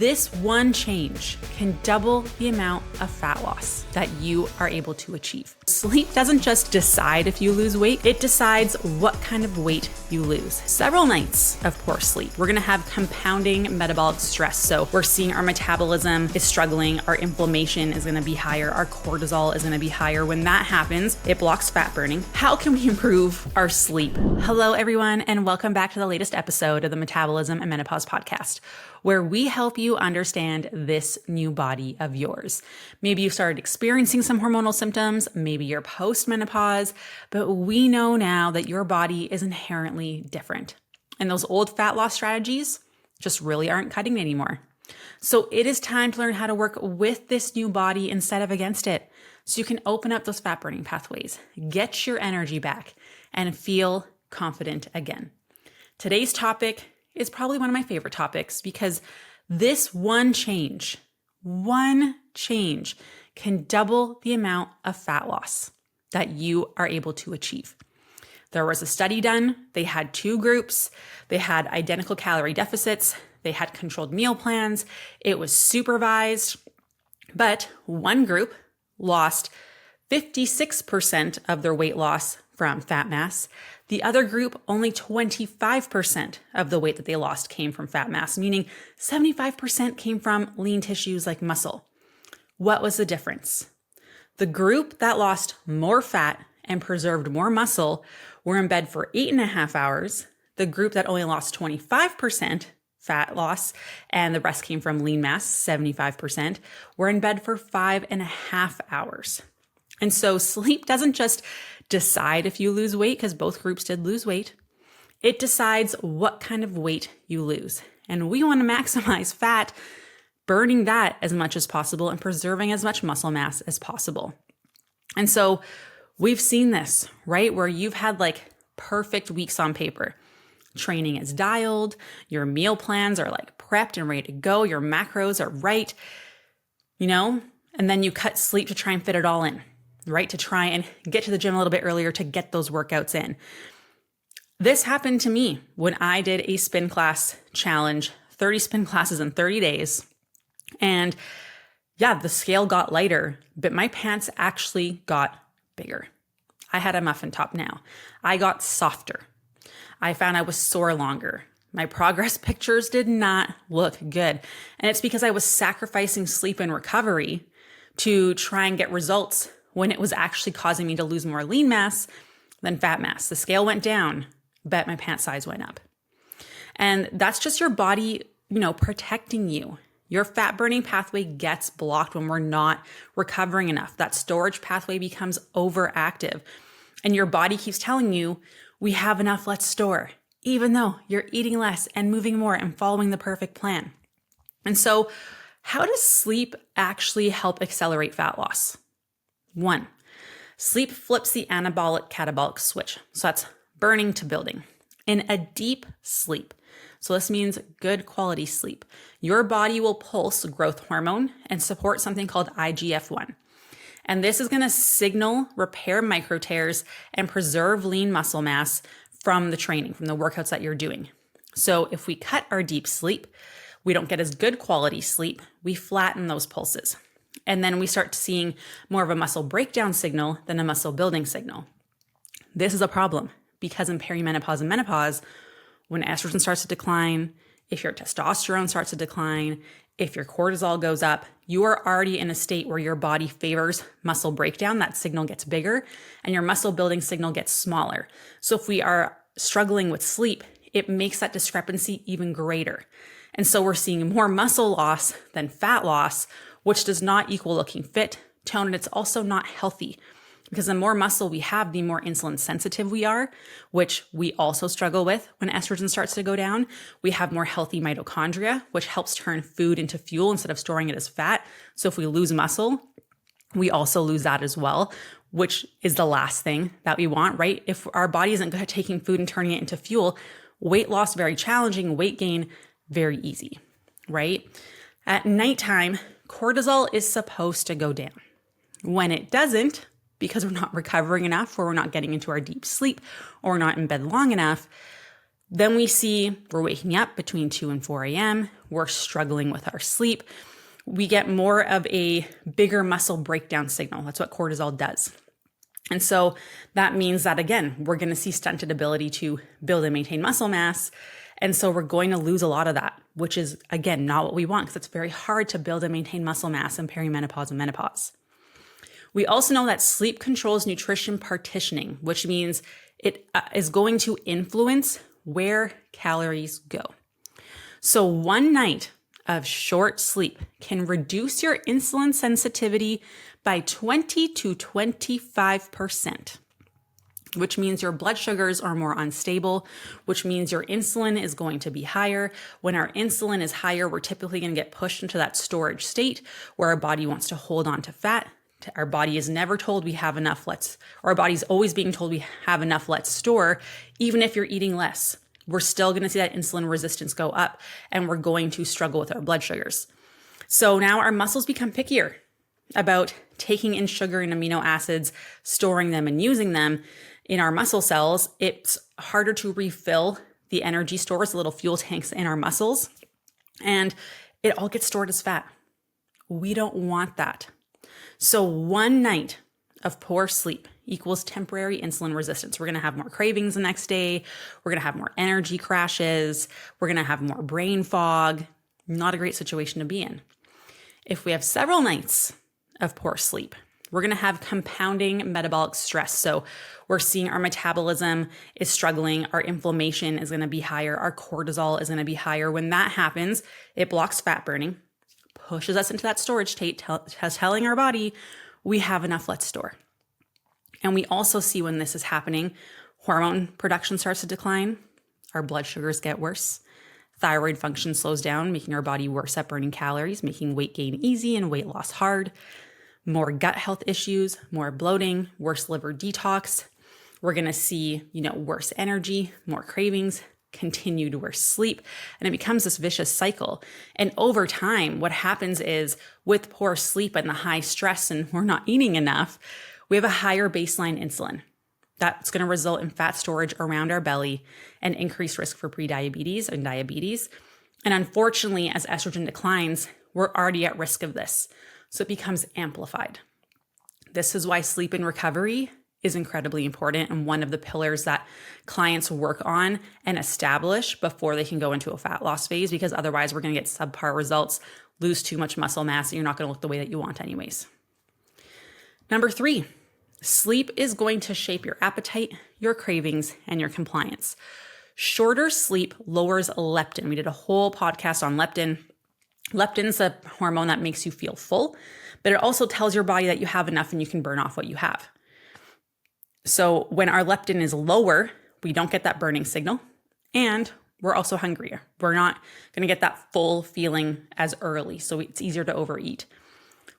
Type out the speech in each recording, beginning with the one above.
This one change can double the amount of fat loss that you are able to achieve. Sleep doesn't just decide if you lose weight, it decides what kind of weight you lose. Several nights of poor sleep, we're gonna have compounding metabolic stress. So we're seeing our metabolism is struggling, our inflammation is gonna be higher, our cortisol is gonna be higher. When that happens, it blocks fat burning. How can we improve our sleep? Hello, everyone, and welcome back to the latest episode of the Metabolism and Menopause podcast, where we help you understand this new body of yours. Maybe you've started experiencing some hormonal symptoms, maybe you're post-menopause, but we know now that your body is inherently different. And those old fat loss strategies just really aren't cutting it anymore. So it is time to learn how to work with this new body instead of against it, so you can open up those fat burning pathways, get your energy back, and feel confident again. Today's topic is probably one of my favorite topics because this one change can double the amount of fat loss that you are able to achieve. There was a study done. They had two groups. They had identical calorie deficits. They had controlled meal plans. It was supervised, but one group lost 56% of their weight loss from fat mass. The other group, only 25% of the weight that they lost came from fat mass, meaning 75% came from lean tissues like muscle. What was the difference? The group that lost more fat and preserved more muscle were in bed for 8.5 hours. The group that only lost 25% fat loss and the rest came from lean mass, 75%, were in bed for 5.5 hours. And so sleep doesn't just decide if you lose weight, because both groups did lose weight. It decides what kind of weight you lose. And we want to maximize fat, burning that as much as possible and preserving as much muscle mass as possible. And so we've seen this, right? Where you've had like perfect weeks on paper. Training is dialed, your meal plans are like prepped and ready to go, your macros are right, and then you cut sleep to try and fit it all in. Right? To try and get to the gym a little bit earlier to get those workouts in. This happened to me when I did a spin class challenge, 30 spin classes in 30 days. And yeah, the scale got lighter, but my pants actually got bigger. I had a muffin top now. I got softer. I found I was sore longer. My progress pictures did not look good. And it's because I was sacrificing sleep and recovery to try and get results when it was actually causing me to lose more lean mass than fat mass. The scale went down, but my pant size went up. And that's just your body, protecting you. Your fat burning pathway gets blocked when we're not recovering enough. That storage pathway becomes overactive. And your body keeps telling you, we have enough, let's store, even though you're eating less and moving more and following the perfect plan. And so how does sleep actually help accelerate fat loss? 1, sleep flips the anabolic-catabolic switch. So that's burning to building. In a deep sleep, so this means good quality sleep, your body will pulse growth hormone and support something called IGF-1. And this is going to signal repair micro tears and preserve lean muscle mass from the training, from the workouts that you're doing. So if we cut our deep sleep, we don't get as good quality sleep, we flatten those pulses. And then we start seeing more of a muscle breakdown signal than a muscle building signal. This is a problem because in perimenopause and menopause, when estrogen starts to decline, if your testosterone starts to decline, if your cortisol goes up, you are already in a state where your body favors muscle breakdown. That signal gets bigger and your muscle building signal gets smaller. So if we are struggling with sleep, it makes that discrepancy even greater. And so we're seeing more muscle loss than fat loss, which does not equal looking fit, toned, and it's also not healthy because the more muscle we have, the more insulin sensitive we are, which we also struggle with when estrogen starts to go down. We have more healthy mitochondria, which helps turn food into fuel instead of storing it as fat. So if we lose muscle, we also lose that as well, which is the last thing that we want, right? If our body isn't good at taking food and turning it into fuel, weight loss, very challenging, weight gain, very easy, right? At nighttime, cortisol is supposed to go down. When it doesn't, because we're not recovering enough or we're not getting into our deep sleep or we're not in bed long enough, Then we see we're waking up between 2 and 4 a.m. We're struggling with our sleep. We get more of a bigger muscle breakdown signal. That's what cortisol does. And so that means that, again, we're going to see stunted ability to build and maintain muscle mass. And so we're going to lose a lot of that, which is, again, not what we want because it's very hard to build and maintain muscle mass in perimenopause and menopause. We also know that sleep controls nutrition partitioning, which means it is going to influence where calories go. So one night of short sleep can reduce your insulin sensitivity by 20 to 25%, which means your blood sugars are more unstable, which means your insulin is going to be higher. When our insulin is higher, we're typically going to get pushed into that storage state where our body wants to hold on to fat. Our body is never told we have enough, our body's always being told we have enough, let's store. Even if you're eating less, we're still going to see that insulin resistance go up and we're going to struggle with our blood sugars. So now our muscles become pickier about taking in sugar and amino acids, storing them and using them in our muscle cells. It's harder to refill the energy stores, the little fuel tanks in our muscles, and it all gets stored as fat. We don't want that. So one night of poor sleep equals temporary insulin resistance. We're going to have more cravings the next day. We're going to have more energy crashes. We're going to have more brain fog. Not a great situation to be in. If we have several nights of poor sleep, we're going to have compounding metabolic stress. So we're seeing our metabolism is struggling. Our inflammation is going to be higher. Our cortisol is going to be higher. When that happens, it blocks fat burning, pushes us into that storage state, telling our body we have enough, let's store. And we also see when this is happening, hormone production starts to decline. Our blood sugars get worse. Thyroid function slows down, making our body worse at burning calories, making weight gain easy and weight loss hard. More gut health issues, more bloating, worse liver detox. We're going to see, worse energy, more cravings, continued worse sleep, and it becomes this vicious cycle. And over time, what happens is with poor sleep and the high stress and we're not eating enough, we have a higher baseline insulin. That's going to result in fat storage around our belly and increased risk for prediabetes and diabetes. And unfortunately, as estrogen declines, we're already at risk of this. So it becomes amplified. This is why sleep and recovery is incredibly important and one of the pillars that clients work on and establish before they can go into a fat loss phase, because otherwise we're going to get subpar results, lose too much muscle mass, and you're not going to look the way that you want anyways. Number 3, sleep is going to shape your appetite, your cravings, and your compliance. Shorter sleep lowers leptin. We did a whole podcast on leptin. Leptin's a hormone that makes you feel full, but it also tells your body that you have enough and you can burn off what you have. So when our leptin is lower, we don't get that burning signal and we're also hungrier. We're not going to get that full feeling as early, so it's easier to overeat.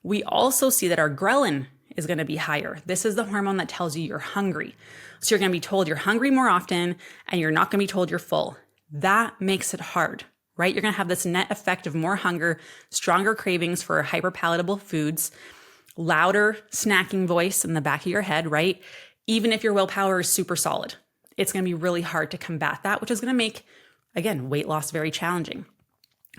We also see that our ghrelin is going to be higher. This is the hormone that tells you you're hungry. So you're going to be told you're hungry more often and you're not going to be told you're full. That makes it hard, right? You're going to have this net effect of more hunger, stronger cravings for hyperpalatable foods, louder snacking voice in the back of your head, right? Even if your willpower is super solid, it's going to be really hard to combat that, which is going to make, again, weight loss very challenging.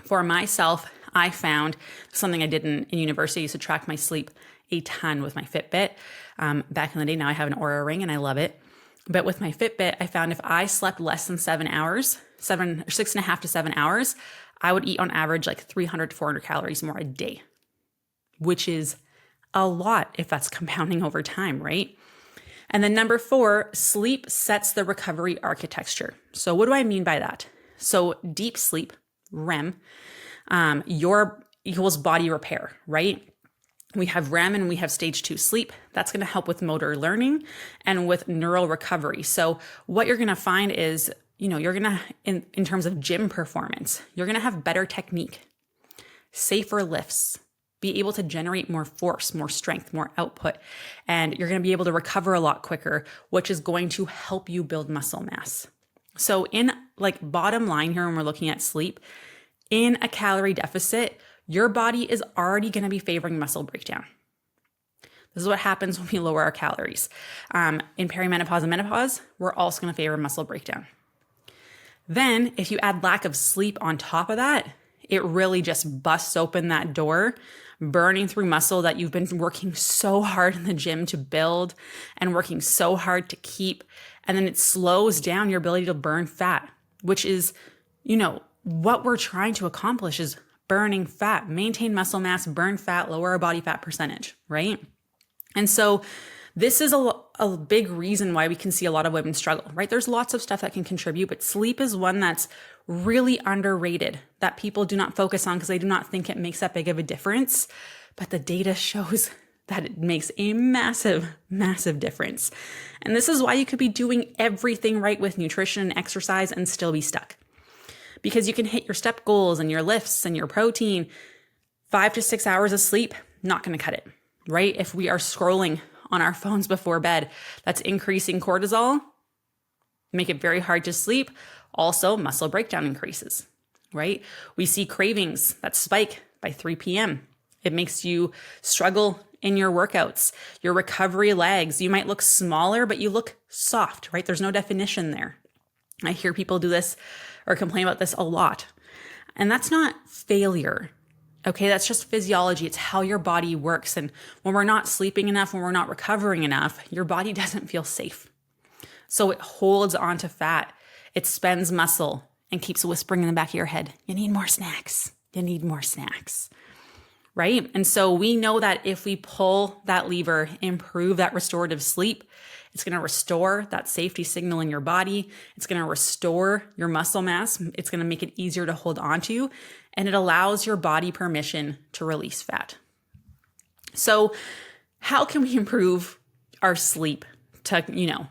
For myself, I found something I did in university. I used to track my sleep a ton with my Fitbit. Back in the day, now I have an Oura Ring and I love it. But with my Fitbit, I found if I slept less than 7 hours, 6.5 to 7 hours, I would eat on average like 300 to 400 calories more a day, which is a lot if that's compounding over time, right? And then number 4, sleep sets the recovery architecture. So what do I mean by that? So deep sleep, REM, your equals body repair, right? We have REM and we have stage 2 sleep. That's going to help with motor learning and with neural recovery. So what you're going to find is, you're going to, in terms of gym performance, you're going to have better technique, safer lifts, be able to generate more force, more strength, more output, and you're going to be able to recover a lot quicker, which is going to help you build muscle mass. So in bottom line here, when we're looking at sleep, in a calorie deficit, your body is already going to be favoring muscle breakdown. This is what happens when we lower our calories. In perimenopause and menopause, we're also going to favor muscle breakdown. Then if you add lack of sleep on top of that, it really just busts open that door, burning through muscle that you've been working so hard in the gym to build and working so hard to keep. And then it slows down your ability to burn fat, which is, what we're trying to accomplish is burning fat, maintain muscle mass, burn fat, lower our body fat percentage, right? And so this is a big reason why we can see a lot of women struggle, right? There's lots of stuff that can contribute, but sleep is one that's really underrated that people do not focus on because they do not think it makes that big of a difference. But the data shows that it makes a massive, massive difference. And this is why you could be doing everything right with nutrition and exercise and still be stuck. Because you can hit your step goals and your lifts and your protein, 5 to 6 hours of sleep, not going to cut it, right? If we are scrolling on our phones before bed, that's increasing cortisol, make it very hard to sleep. Also, muscle breakdown increases, right? We see cravings that spike by 3 p.m. It makes you struggle in your workouts. Your recovery lags. You might look smaller, but you look soft, right? There's no definition there. I hear people do this or complain about this a lot. And that's not failure. Okay, that's just physiology. It's how your body works. And when we're not sleeping enough, when we're not recovering enough, your body doesn't feel safe. So it holds onto fat. It spends muscle and keeps whispering in the back of your head, you need more snacks. You need more snacks. Right? And so we know that if we pull that lever, improve that restorative sleep, it's going to restore that safety signal in your body. It's going to restore your muscle mass. It's going to make it easier to hold on to, and it allows your body permission to release fat. So how can we improve our sleep to,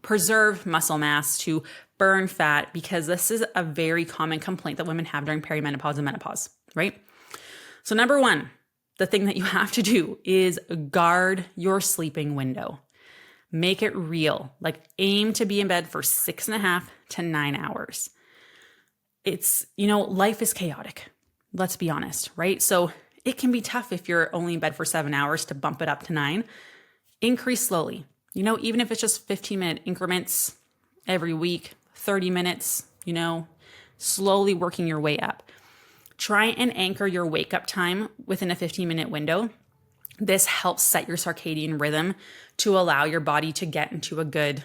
preserve muscle mass, to burn fat? Because this is a very common complaint that women have during perimenopause and menopause, right? So number one, the thing that you have to do is guard your sleeping window. Make it real. Like aim to be in bed for 6.5 to 9 hours. It's, life is chaotic. Let's be honest, right? So it can be tough if you're only in bed for 7 hours to bump it up to 9. Increase slowly. Even if it's just 15-minute increments every week, 30 minutes, slowly working your way up. Try and anchor your wake up time within a 15-minute window. This helps set your circadian rhythm to allow your body to get into a good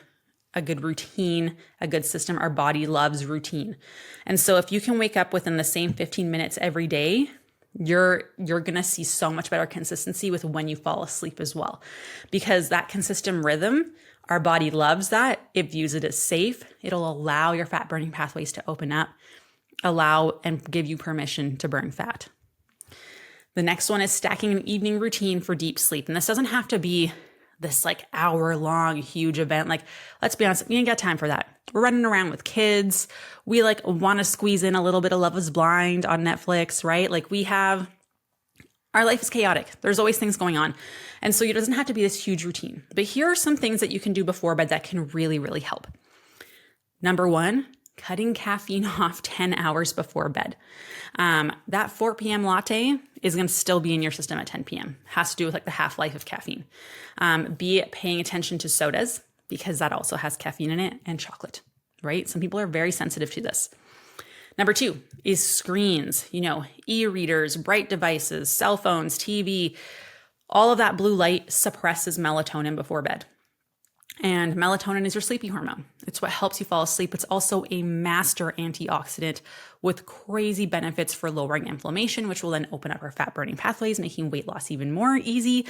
routine, a good system. Our body loves routine. And so if you can wake up within the same 15 minutes every day, you're going to see so much better consistency with when you fall asleep as well. Because that consistent rhythm, our body loves that. It views it as safe. It'll allow your fat burning pathways to open up, allow and give you permission to burn fat. The next one is stacking an evening routine for deep sleep. And this doesn't have to be this hour-long huge event. Let's be honest, we ain't got time for that. We're running around with kids. We want to squeeze in a little bit of Love is Blind on Netflix, right? Our life is chaotic. There's always things going on. And so it doesn't have to be this huge routine. But here are some things that you can do before bed that can really, really help. Number one, cutting caffeine off 10 hours before bed. That 4 p.m. latte is going to still be in your system at 10 p.m. Has to do with the half-life of caffeine. Be paying attention to sodas because that also has caffeine in it, and chocolate, right? Some people are very sensitive to this. Number two is screens, e-readers, bright devices, cell phones, TV. All of that blue light suppresses melatonin before bed. And melatonin is your sleepy hormone. It's what helps you fall asleep. It's also a master antioxidant with crazy benefits for lowering inflammation, which will then open up our fat burning pathways, making weight loss even more easy.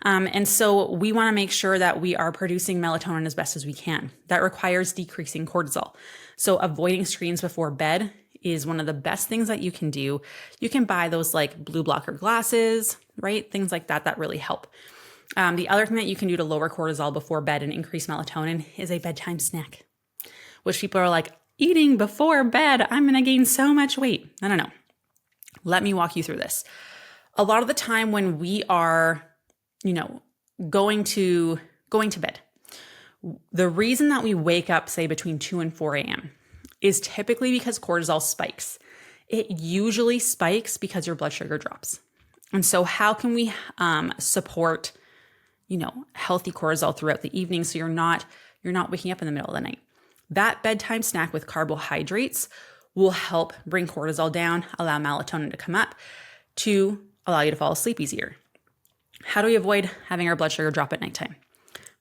And so we want to make sure that we are producing melatonin as best as we can. That requires decreasing cortisol. So avoiding screens before bed is one of the best things that you can do. You can buy those blue blocker glasses, right? Things like that really help. The other thing that you can do to lower cortisol before bed and increase melatonin is a bedtime snack, which people are eating before bed, I'm going to gain so much weight. No. Let me walk you through this. A lot of the time when we are, going to bed, the reason that we wake up, say between 2 and 4 a.m. is typically because cortisol spikes. It usually spikes because your blood sugar drops. And so how can we support healthy cortisol throughout the evening so you're not waking up in the middle of the night? That bedtime snack with carbohydrates will help bring cortisol down, allow melatonin to come up to allow you to fall asleep easier. How do we avoid having our blood sugar drop at nighttime?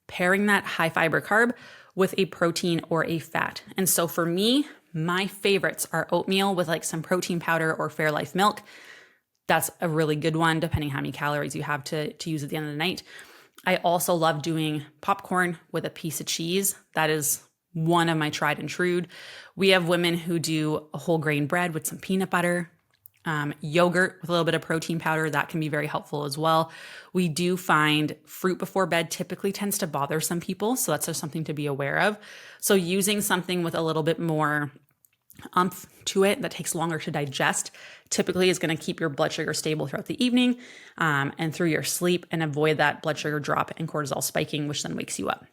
Pairing that high fiber carb with a protein or a fat. And so for me, my favorites are oatmeal with like some protein powder or Fairlife milk. That's a really good one, depending how many calories you have to use at the end of the night. I also love doing popcorn with a piece of cheese. That is one of my tried and true. We have women who do a whole grain bread with some peanut butter, yogurt with a little bit of protein powder. That can be very helpful as well. We do find fruit before bed typically tends to bother some people. So that's just something to be aware of. So using something with a little bit more umph to it that takes longer to digest typically is going to keep your blood sugar stable throughout the evening and through your sleep, and avoid that blood sugar drop and cortisol spiking, which then wakes you up.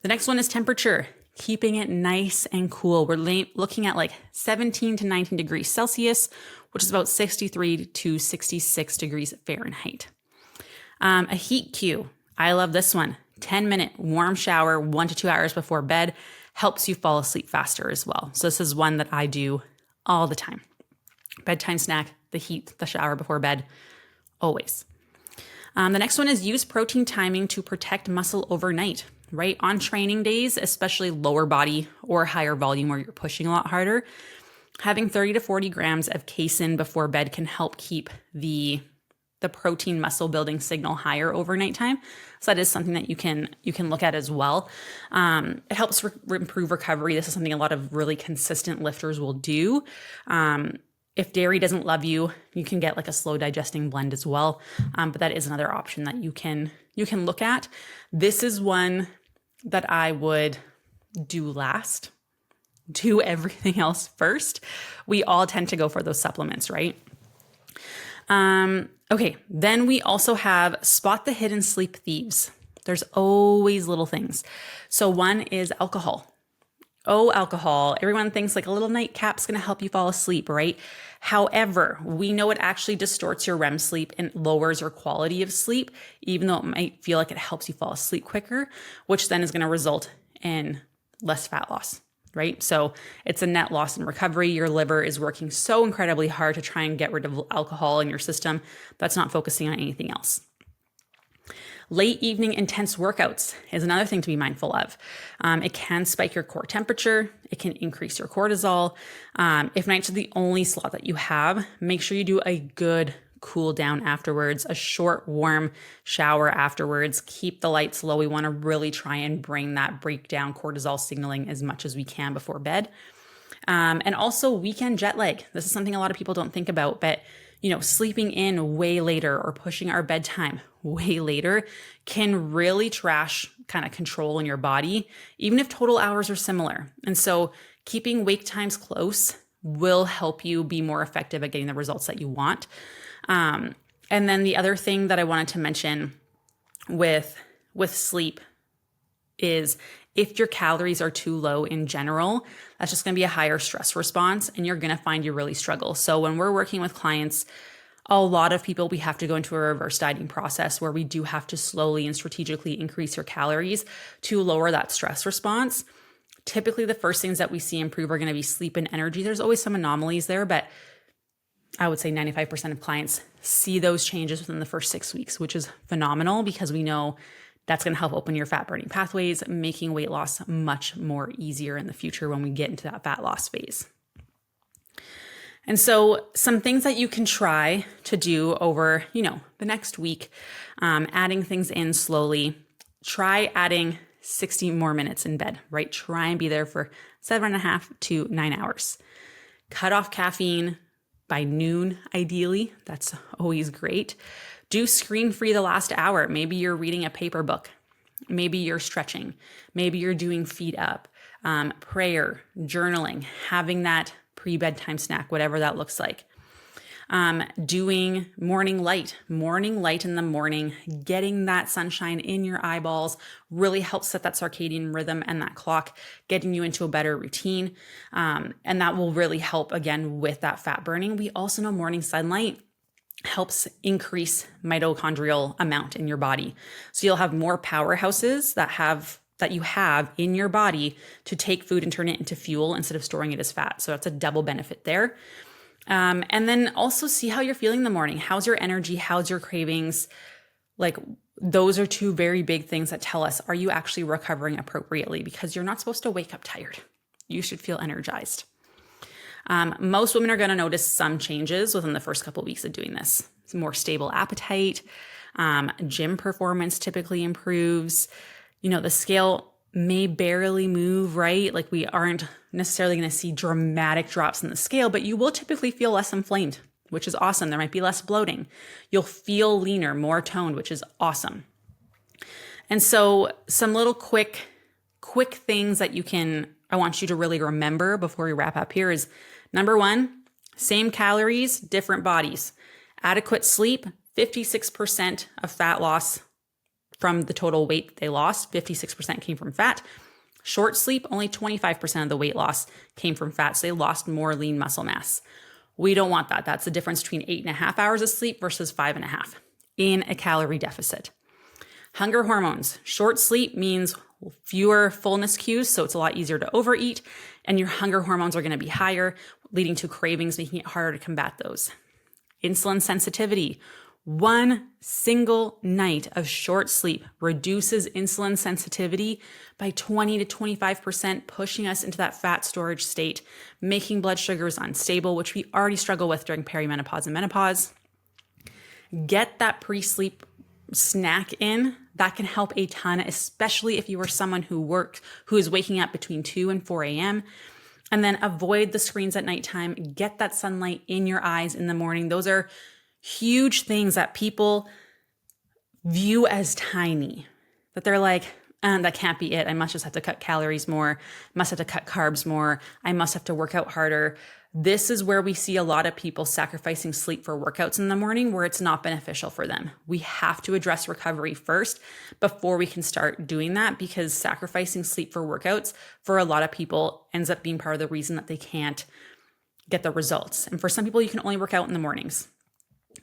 The next one is temperature, keeping it nice and cool. We're looking at like 17 to 19 degrees Celsius, which is about 63 to 66 degrees Fahrenheit. A heat cue. I love this one. 10-minute warm shower 1 to 2 hours before bed helps you fall asleep faster as well. So this is one that I do all the time. Bedtime snack, the heat, the shower before bed, always. The next one is use protein timing to protect muscle overnight, right? On training days, especially lower body or higher volume where you're pushing a lot harder, having 30 to 40 grams of casein before bed can help keep the protein muscle building signal higher overnight time. So that is something that you can look at as well. It helps improve recovery. This is something a lot of really consistent lifters will do. If dairy doesn't love you, you can get like a slow digesting blend as well. But that is another option that you can look at. This is one that I would do last. Do everything else first. We all tend to go for those supplements, right? Okay, then we also have spot the hidden sleep thieves. There's always little things. So one is alcohol. Oh, alcohol. Everyone thinks like a little nightcap's going to help you fall asleep, right? However, we know it actually distorts your REM sleep and lowers your quality of sleep, even though it might feel like it helps you fall asleep quicker, which then is going to result in less fat loss, right? So it's a net loss in recovery. Your liver is working so incredibly hard to try and get rid of alcohol in your system that's not focusing on anything else. Late evening intense workouts is another thing to be mindful of. It can spike your core temperature. It can increase your cortisol. If nights are the only slot that you have, make sure you do a good cool down afterwards, a short warm shower afterwards. Keep the lights low. We want to really try and bring that breakdown cortisol signaling as much as we can before bed. And also weekend jet lag. This is something a lot of people don't think about, but sleeping in way later or pushing our bedtime way later can really trash kind of control in your body, even if total hours are similar. And so keeping wake times close will help you be more effective at getting the results that you want. And then the other thing that I wanted to mention with sleep is if your calories are too low in general, that's just going to be a higher stress response and you're going to find you really struggle. So when we're working with clients, a lot of people, we have to go into a reverse dieting process where we do have to slowly and strategically increase your calories to lower that stress response. Typically, the first things that we see improve are going to be sleep and energy. There's always some anomalies there, but I would say 95% of clients see those changes within the first 6 weeks, which is phenomenal because we know that's going to help open your fat burning pathways, making weight loss much more easier in the future when we get into that fat loss phase. And so some things that you can try to do over, the next week, adding things in slowly. Try adding 60 more minutes in bed, right? Try and be there for 7.5 to 9 hours. Cut off caffeine by noon, ideally. That's always great. Do screen-free the last hour. Maybe you're reading a paper book. Maybe you're stretching. Maybe you're doing feet up, prayer, journaling, having that pre-bedtime snack, whatever that looks like. Doing morning light in the morning, getting that sunshine in your eyeballs really helps set that circadian rhythm and that clock, getting you into a better routine. And that will really help again with that fat burning. We also know morning sunlight helps increase mitochondrial amount in your body. So you'll have more powerhouses that have that you have in your body to take food and turn it into fuel instead of storing it as fat. So that's a double benefit there. And then also see how you're feeling in the morning. How's your energy? How's your cravings? Like, those are two very big things that tell us, are you actually recovering appropriately? Because you're not supposed to wake up tired. You should feel energized. Most women are going to notice some changes within the first couple of weeks of doing this. It's more stable appetite. Gym performance typically improves. The scale may barely move, right? Like, we aren't necessarily going to see dramatic drops in the scale, but you will typically feel less inflamed, which is awesome. There might be less bloating. You'll feel leaner, more toned, which is awesome. And so some little quick things that I want you to really remember before we wrap up here is, number one, same calories, different bodies. Adequate sleep, 56% of fat loss from the total weight they lost, 56% came from fat. Short sleep, only 25% of the weight loss came from fat. So they lost more lean muscle mass. We don't want that. That's the difference between 8.5 hours of sleep versus 5.5 in a calorie deficit. Hunger hormones. Short sleep means fewer fullness cues, so it's a lot easier to overeat, and your hunger hormones are going to be higher, leading to cravings, making it harder to combat those. Insulin sensitivity. One single night of short sleep reduces insulin sensitivity by 20 to 25%, pushing us into that fat storage state, making blood sugars unstable, which we already struggle with during perimenopause and menopause. Get that pre-sleep snack in. That can help a ton, especially if you are someone who is waking up between 2 and 4 a.m. And then avoid the screens at nighttime. Get that sunlight in your eyes in the morning. Those are huge things that people view as tiny, that they're like, that can't be it. I must just have to cut calories more, must have to cut carbs more. I must have to work out harder. This is where we see a lot of people sacrificing sleep for workouts in the morning where it's not beneficial for them. We have to address recovery first before we can start doing that, because sacrificing sleep for workouts for a lot of people ends up being part of the reason that they can't get the results. And for some people, you can only work out in the mornings.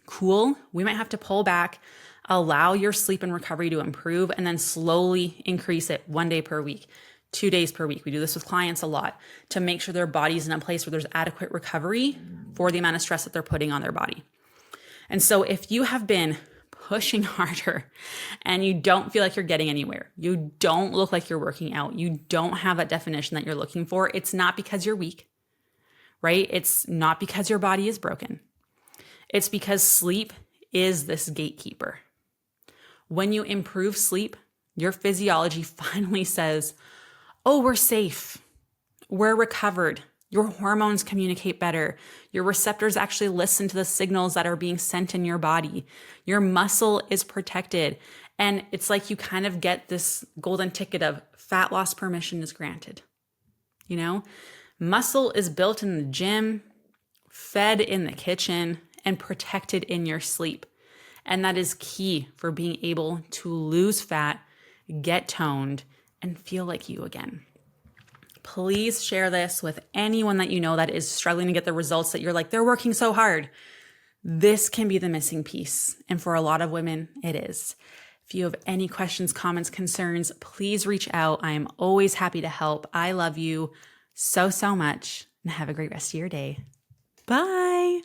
Cool. We might have to pull back, allow your sleep and recovery to improve, and then slowly increase it 1 day per week, 2 days per week. We do this with clients a lot to make sure their body's in a place where there's adequate recovery for the amount of stress that they're putting on their body. And so if you have been pushing harder and you don't feel like you're getting anywhere, you don't look like you're working out, you don't have that definition that you're looking for, it's not because you're weak, right? It's not because your body is broken. It's because sleep is this gatekeeper. When you improve sleep, your physiology finally says, oh, we're safe. We're recovered. Your hormones communicate better. Your receptors actually listen to the signals that are being sent in your body. Your muscle is protected. And it's like you kind of get this golden ticket of fat loss permission is granted. Muscle is built in the gym, fed in the kitchen, and protected in your sleep. And that is key for being able to lose fat, get toned, and feel like you again. Please share this with anyone that you know that is struggling to get the results that you're like, they're working so hard. This can be the missing piece. And for a lot of women, it is. If you have any questions, comments, concerns, please reach out. I am always happy to help. I love you so, so much, and have a great rest of your day. Bye.